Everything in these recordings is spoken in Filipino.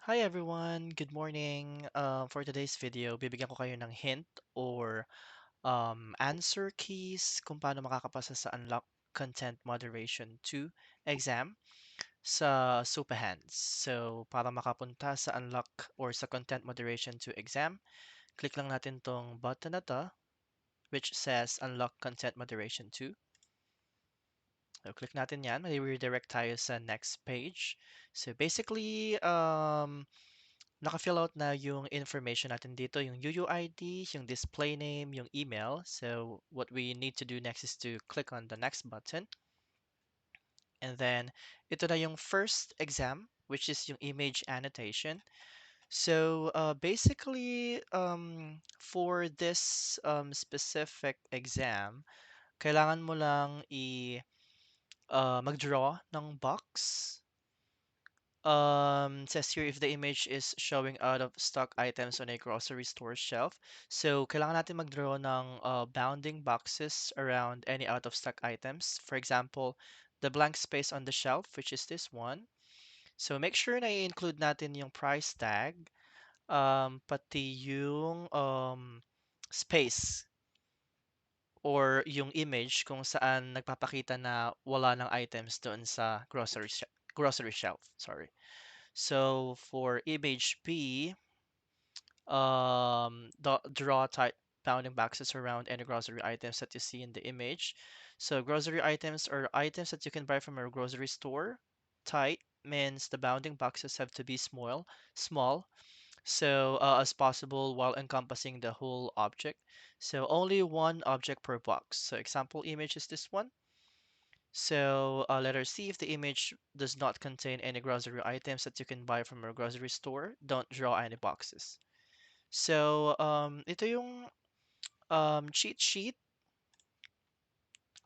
Hi everyone, good morning. For today's video, bibigyan ko kayo ng hint or answer keys kung paano makakapasa sa Unlock Content Moderation 2 exam sa SupaHands. So, para makapunta sa Unlock or sa Content Moderation 2 exam, click lang natin tong button na to, which says Unlock Content Moderation 2. So, click natin yan. May redirect tayo sa next page. So, basically, naka-fill out na yung information natin dito, yung UUID, yung display name, yung email. So what we need to do next is to click on the next button. And then ito na yung first exam, which is yung image annotation. So basically, for this specific exam, kailangan mo lang mag-draw ng box. Says here if the image is showing out of stock items on a grocery store shelf. So, kailangan natin mag-draw ng bounding boxes around any out of stock items. For example, the blank space on the shelf, which is this one. So, make sure na i-include natin yung price tag, pati yung space or yung image kung saan nagpapakita na wala ng items doon sa grocery shelf. Sorry. So for image B, draw tight bounding boxes around any grocery items that you see in the image. So grocery items are items that you can buy from a grocery store. Tight means the bounding boxes have to be small, so as possible while encompassing the whole object. So only one object per box. So example image is this one. So letter C, if the image does not contain any grocery items that you can buy from a grocery store, don't draw any boxes. So ito yung cheat sheet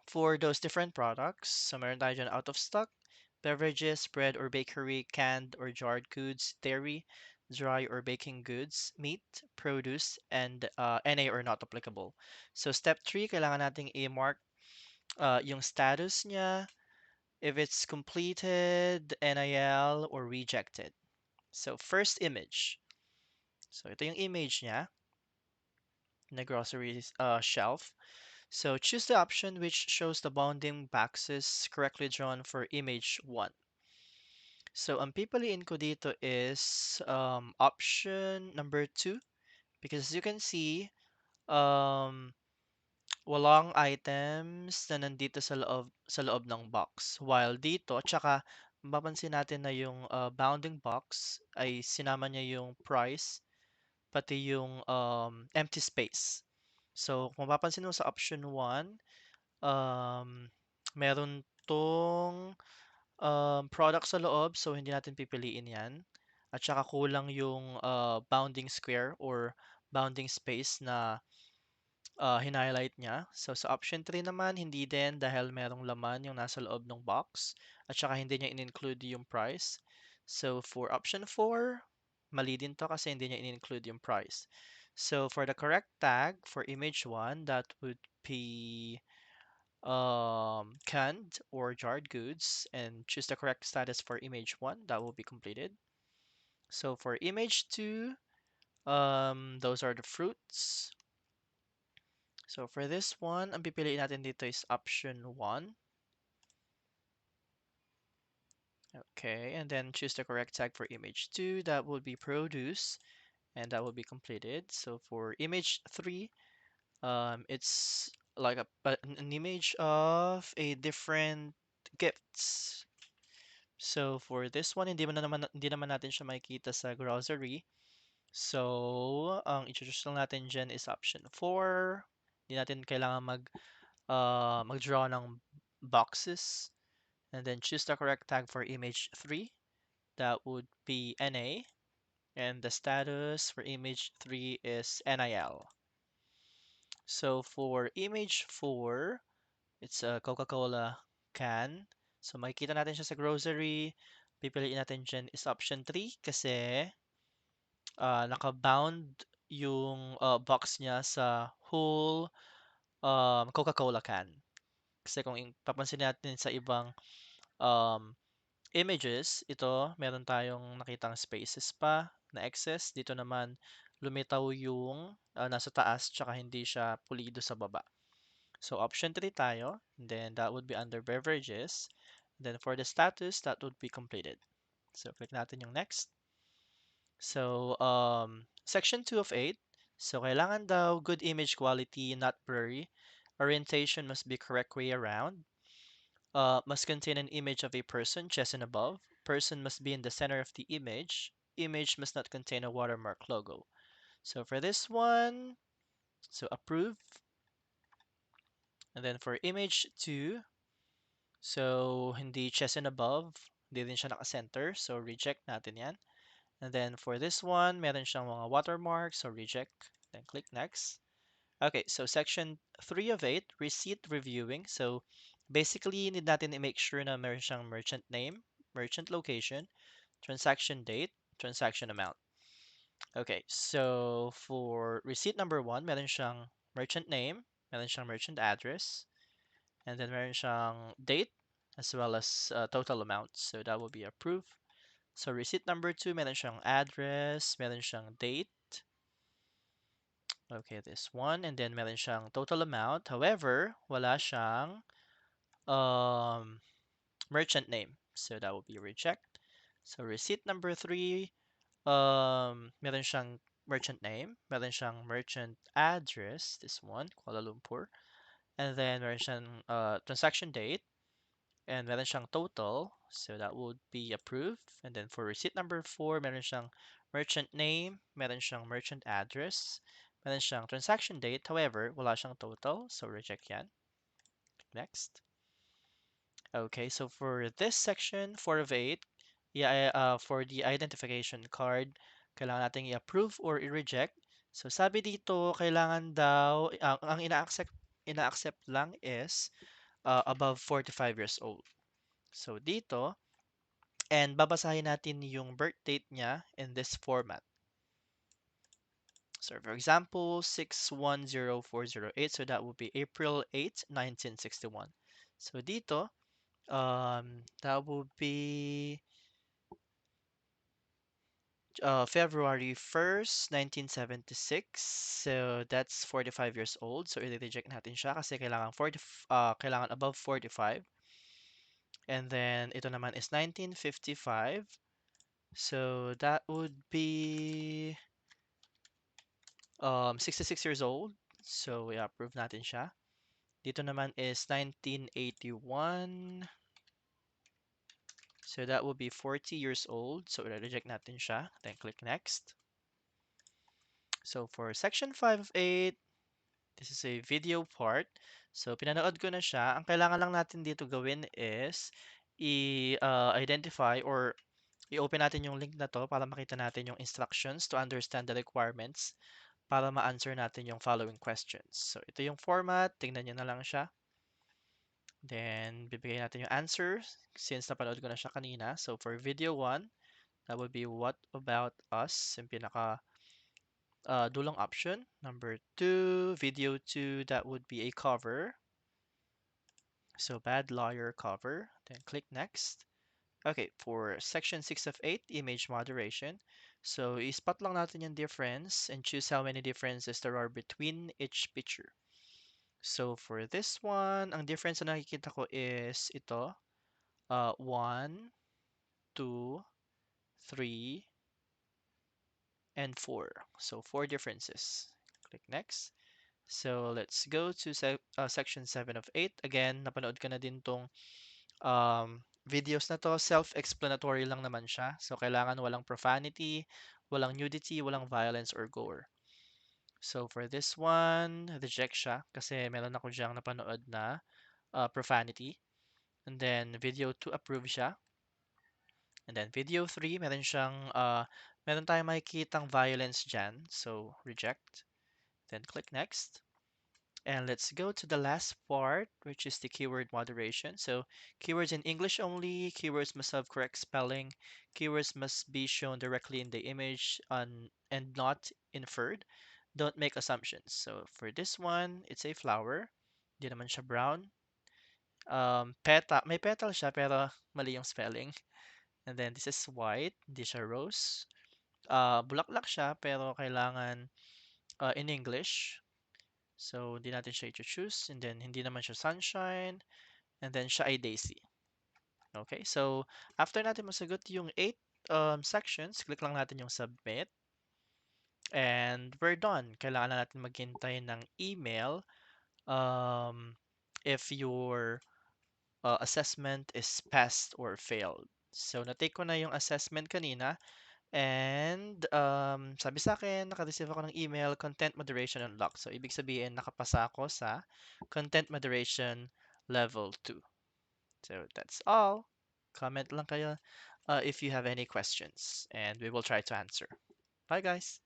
for those different products. So meron tayo dyan out of stock, beverages, bread or bakery, canned or jarred goods, dairy, dry or baking goods, meat, produce, and NA or not applicable. So step 3, kailangan nating i-mark yung status niya, if it's completed, NIL, or rejected. So, first image. So, ito yung image niya na grocery shelf. So, choose the option which shows the bounding boxes correctly drawn for image 1. So, ang pipiliin ko dito is option number 2 because as you can see, um, walang items na nandito sa loob ng box. While dito, tsaka mapapansin natin na yung bounding box ay sinama niya yung price pati yung empty space. So, kung mapapansin mo sa option 1, meron tong product sa loob, so hindi natin pipiliin yan. At saka kulang yung bounding square or bounding space na hinighlight niya. So sa option 3 naman, hindi din dahil merong laman yung nasa loob ng box at saka hindi niya in-include yung price. So for option 4, mali din to kasi hindi niya in-include yung price. So for the correct tag for image 1, that would be canned or jarred goods and choose the correct status for image 1, that will be completed. So for image 2, those are the fruits. So for this one, ang pipiliin natin dito is option 1. Okay, and then choose the correct tag for image 2. That will be produce, and that will be completed. So for image 3, it's like an image of a different gifts. So for this one, hindi naman natin siya makikita sa grocery. So, ang i-choose lang natin dyan is option 4. Hindi natin kailangan mag-draw ng boxes and then choose the correct tag for image 3. That would be NA. And the status for image 3 is NIL. So for image 4, it's a Coca-Cola can. So makikita natin siya sa grocery. Pipiliin natin dyan is option 3 kasi naka-bound yung box niya sa whole Coca-Cola can. Kasi kung papansin natin sa ibang um, Images, ito, meron tayong nakitang spaces pa na excess. Dito naman, lumitaw yung nasa taas tsaka hindi siya pulido sa baba. So option 3 tayo. Then that would be under beverages. Then for the status, that would be completed. So click natin yung next. So section 2 of 8. So kailangan daw good image quality, not blurry. Orientation must be correct way around. Must contain an image of a person, chest and above. Person must be in the center of the image. Image must not contain a watermark logo. So for this one, so approve. And then for image 2, so hindi chest and above, hindi din siya naka-center, so reject natin yan. And then for this one, meron siyang mga watermark, so reject. Then click next. Okay, so section 3 of 8, receipt reviewing. So basically, need natin i-make sure na meron siyang merchant name, merchant location, transaction date, transaction amount. Okay, so for receipt number 1, meron siyang merchant name, meron siyang merchant address, and then meron siyang date as well as total amount. So that will be approved. So receipt number 2, meron siyang address, meron siyang date. Okay, this one. And then meron siyang total amount. However, wala siyang um, merchant name. So that will be reject. So receipt number 3, meron siyang merchant name, meron siyang merchant address, this one, Kuala Lumpur. And then meron siyang transaction date, and meron siyang total, so that would be approved. And then for receipt number 4, meron siyang merchant name, meron siyang merchant address, meron siyang transaction date, however, wala siyang total, so reject yan. Next. Okay, so for this section, 4 of 8, yeah, for the identification card, kailangan nating i-approve or i-reject. So sabi dito, kailangan daw, ang ina-accept lang is above 45 years old. So dito, and babasahin natin yung birth date niya in this format. So for example, 610408, so that would be April 8, 1961. So dito, that would be February 1st, 1976. So that's 45 years old. So i-reject natin siya kasi kailangan above 45. And then ito naman is 1955. So that would be 66 years old. So i-approve natin siya. Dito naman is 1981. So that would be 40 years old. So i-reject natin siya. Then click next. So for section 5 of 8, this is a video part. So pinanood ko na siya. Ang kailangan lang natin dito gawin is i-identify or i-open natin yung link na to para makita natin yung instructions to understand the requirements para ma-answer natin yung following questions. So ito yung format. Tingnan nyo na lang siya. Then bibigay natin yung answer since napanood ko na siya kanina. So for video 1, that would be what about us? Yung pinaka dulong option. Number 2, video 2, that would be a cover. So bad lawyer cover. Then click next. Okay, for section 6 of 8, image moderation. So i-spot lang natin yung difference and choose how many differences there are between each picture. So for this one, ang difference na nakikita ko is ito. 1, 2, 3, and 4. So 4 differences. Click next. So let's go to section 7 of 8. Again, napanood ka na din tong videos na to. Self-explanatory lang naman siya. So kailangan walang profanity, walang nudity, walang violence or gore. So for this one, reject siya kasi meron ako diyang napanood na profanity. And then video 2, approve siya. And then video 3, meron tayong makikitang violence dyan. So reject. Then click next. And let's go to the last part, which is the keyword moderation. So keywords in English only, keywords must have correct spelling, keywords must be shown directly in the image and not inferred. Don't make assumptions. So for this one, it's a flower. Di naman siya brown. May petal siya pero mali yung spelling. And then this is white, hindi siya rose. Bulaklak siya pero kailangan in English. So, hindi natin siya i-choose. And then, hindi naman siya sunshine. And then, siya ay daisy. Okay, so after natin masagot yung 8 sections, click lang natin yung submit. And we're done. Kailangan na natin maghintay ng email um, if your assessment is passed or failed. So, na-take ko na yung assessment kanina. And sabi sa akin, naka-receive ako ng email, content moderation unlocked. So, ibig sabihin, nakapasa ako sa content moderation level 2. So, that's all. Comment lang kayo if you have any questions, and we will try to answer. Bye, guys.